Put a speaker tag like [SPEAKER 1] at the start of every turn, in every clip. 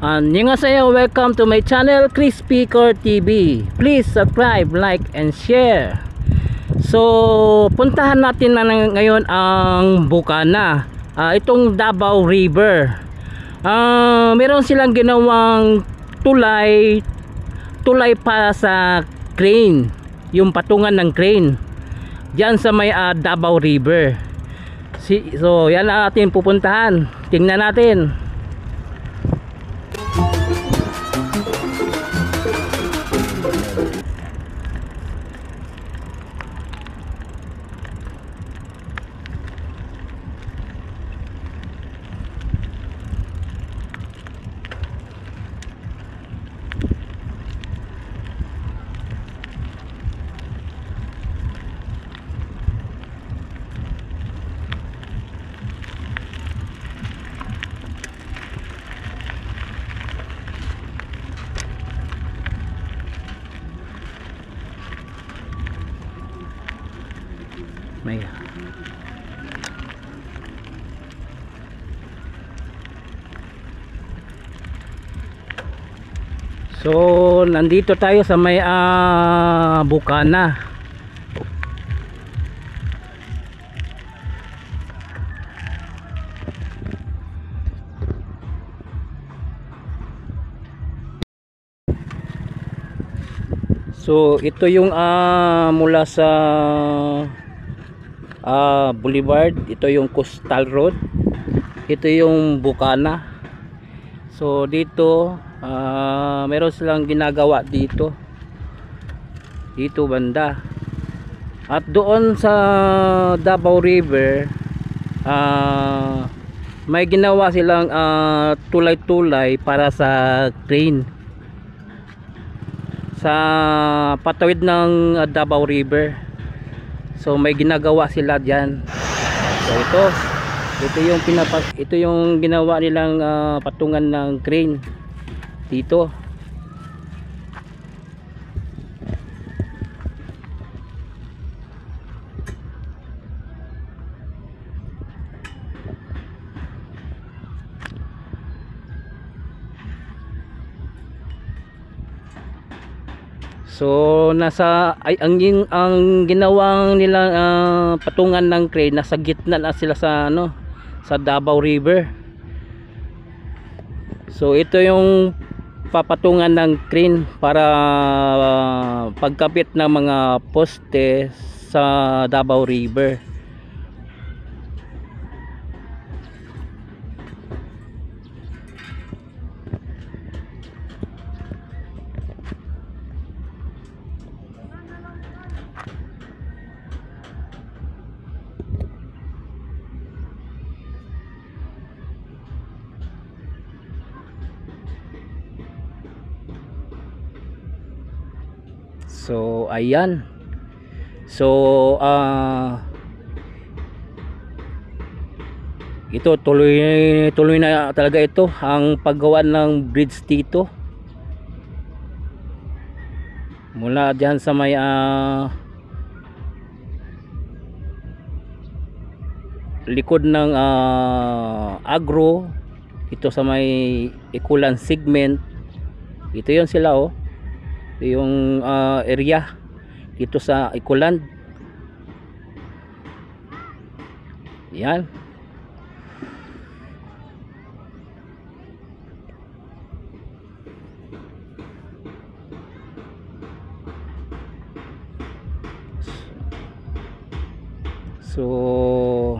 [SPEAKER 1] Annyeonghaseyo, welcome to my channel Crispy Core TV. Please subscribe, like, and share. So, puntahan natin na ngayon ang Bukana, itong Davao River. Meron silang ginawang tulay para sa crane, yung patungan ng crane diyan sa may Davao River. So, yan ang ating pupuntahan. Tingnan natin. May So, nandito tayo sa may Bukana. So, ito yung mula sa Boulevard, ito yung Coastal Road, ito yung Bukana. So dito meron silang ginagawa dito banda, at doon sa Davao River may ginawa silang tulay-tulay para sa crane sa patawid ng Davao River. So may ginagawa sila diyan. So ito yung ginawa nilang patungan ng crane dito. So ang ginawang nilang patungan ng crane, nasa gitna na sila sa sa Davao River. So ito yung papatungan ng crane para pagkapit ng mga poste sa Davao River. So ayan. So ito tuloy na talaga ito ang paggawa ng bridge dito. Mula diyan sa may likod ng agro, ito sa may Ikulan segment. Ito 'yon sila yung area dito sa Ikulan. Yan. So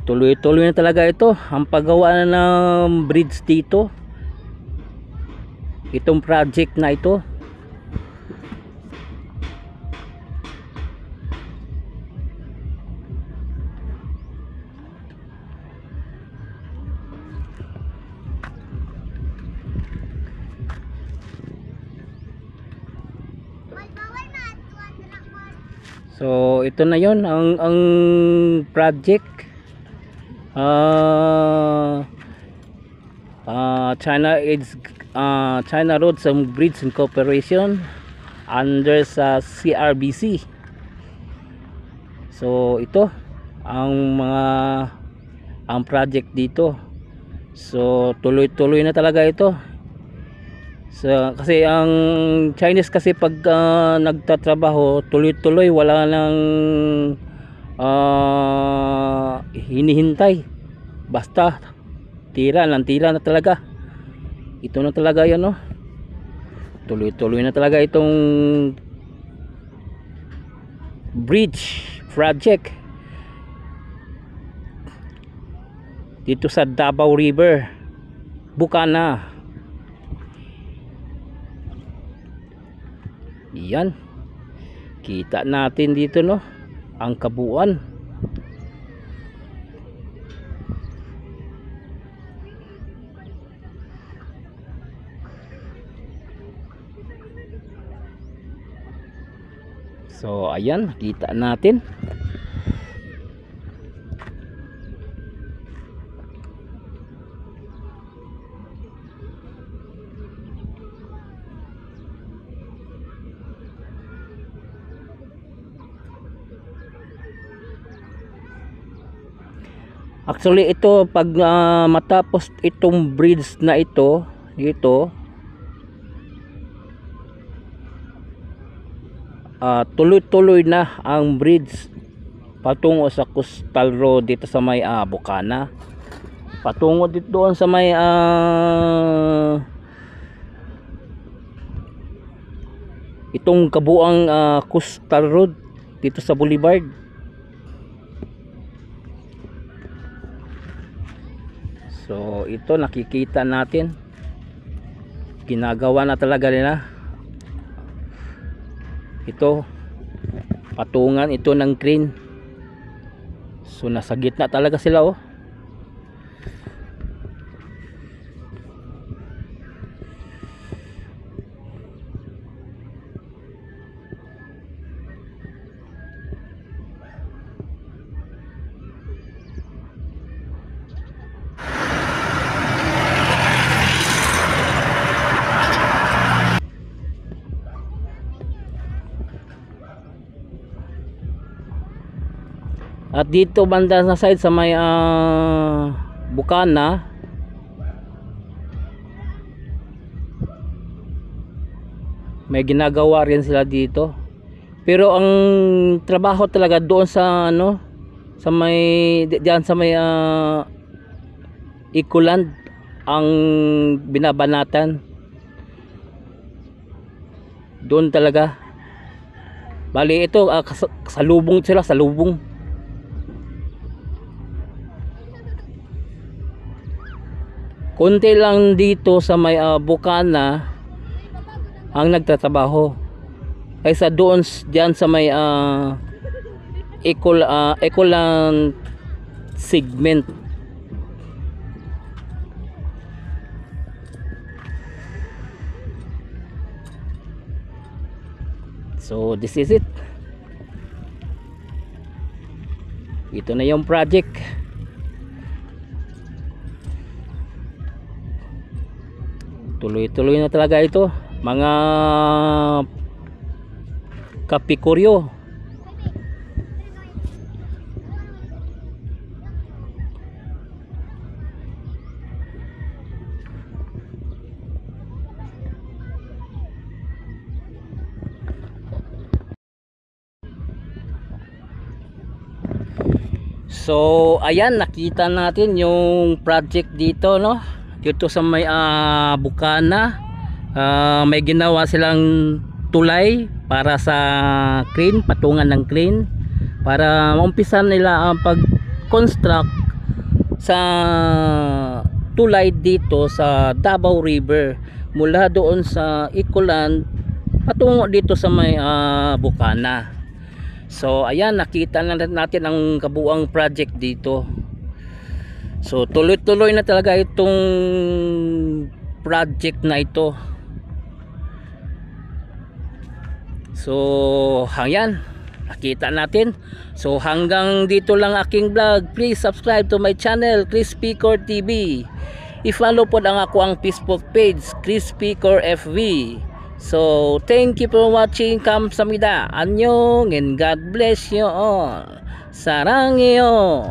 [SPEAKER 1] tuloy-tuloy na talaga ito ang paggawa ng bridge dito, itong project na ito. So ito na yon ang project. China Roads and Bridge Corporation under sa CRBC. So ito ang project dito. So tuloy-tuloy na talaga ito. So, kasi ang Chinese kasi pag nagtatrabaho tuloy-tuloy, wala nang hinihintay, basta tira na talaga. Ito na talaga yan, no? Tuloy-tuloy na talaga itong bridge project dito sa Davao River, Bukana. Yan, kita natin dito, no, ang kabuuan. So ayan, kita natin. Actually ito, pag matapos itong bridge na ito, tuloy-tuloy na ang bridge patungo sa Coastal Road dito sa may Bukana, patungo dito doon sa may itong kabuang Coastal Road dito sa Boulevard. So ito nakikita natin, ginagawa na talaga nila ito, patungan ito ng crane. So nasa gitna talaga sila, oh. At dito banda sa side sa may Bukana, may ginagawa rin sila dito. Pero ang trabaho talaga doon sa sa may diyan sa may Ecoland ang binabanatan. Doon talaga. Bali ito salubong sila, salubong. Konti lang dito sa may Bukana ang nagtatrabaho, kaysa doon diyan sa may Ecoland segment. So this is it. Ito na yung project. Tuloy-tuloy na talaga ito, mga kapikuryo. So ayan, nakita natin yung project dito, no, dito sa may Bukana. May ginawa silang tulay para sa crane, patungan ng crane, para maumpisan nila ang pag-construct sa tulay dito sa Davao River, mula doon sa Ecoland patungo dito sa may Bukana. So ayan, nakita na natin ang kabuuang project dito. So tuloy-tuloy na talaga itong project na ito. So hangyan, nakita natin. So hanggang dito lang aking vlog. Please subscribe to my channel, Crispy Core TV. I-follow po ang ako ang Facebook page, Crispy Core FV. So thank you for watching. Kamsahamnida. Annyeong and God bless you all. Sarangyo.